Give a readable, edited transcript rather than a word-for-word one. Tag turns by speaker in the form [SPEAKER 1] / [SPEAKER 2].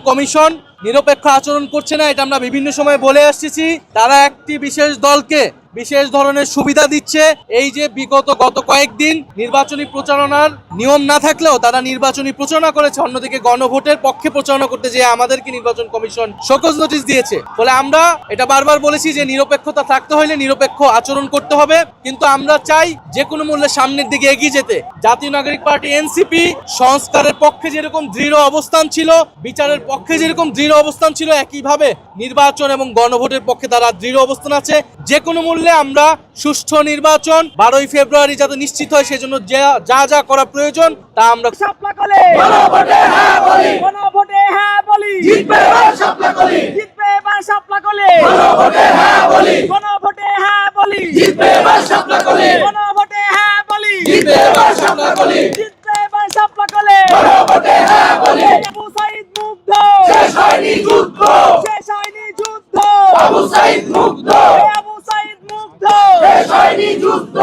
[SPEAKER 1] Commission নিরপেক্ষ আচরণ করছে না, এটা আমরা বিভিন্ন সময় বলে আসছি। তারা একটি বিশেষ দলকে বিশেষ ধরনের সুবিধা দিচ্ছে। এই যে গত কয়েকদিন নির্বাচনী প্রচারণার নিয়ম না থাকলেও তারা নির্বাচনী প্রচারণা করেছে, অন্যদিকে গণভোটের পক্ষে প্রচারণা করতে যে আমাদেরকে নির্বাচন কমিশন শোকজ নোটিশ দিয়েছে। ফলে আমরা এটা বারবার বলেছি যে নিরপেক্ষতা থাকতে হলে নিরপেক্ষ আচরণ করতে হবে, কিন্তু আমরা চাই যে কোনো মূল্যে সামনের দিকে এগিয়ে যেতে। জাতীয় নাগরিক পার্টি এনসিপি সংস্কারের পক্ষে যেরকম দৃঢ় অবস্থান ছিল, বিচারের পক্ষে যেরকম দৃঢ় অবস্থান ছিল, একইভাবে নির্বাচন এবং গণভোটের পক্ষে তারা দৃঢ় অবস্থান আছে। যে কোনো মূল্যে আমরা সুষ্ঠু নির্বাচন 12ই ফেব্রুয়ারি যাতে নিশ্চিত হয়, সেজন্য যা যা করা প্রয়োজন তা আমরা
[SPEAKER 2] গণভোটে হ্যাঁ বলি, গণভোটে হ্যাঁ বলি, জিতবে এবার শাপলা কলি, জিতবে এবার শাপলা কলি, গণভোটে হ্যাঁ বলি, গণভোটে হ্যাঁ বলি, জিতবে এবার শাপলা কলি, গণভোটে হ্যাঁ বলি, জিতবে এবার শাপলা কলি, জিতবে এবার শাপলা কলি, গণভোটে হ্যাঁ বলি। আবু সাইদ মুগ্ধ, শেষ হয়নি যুদ্ধ, শেষ হয়নি যুদ্ধ, আবু সাইদ মুগ্ধ, আবু সাইদ মুগ্ধ, শেষ হয়নি যুদ্ধ।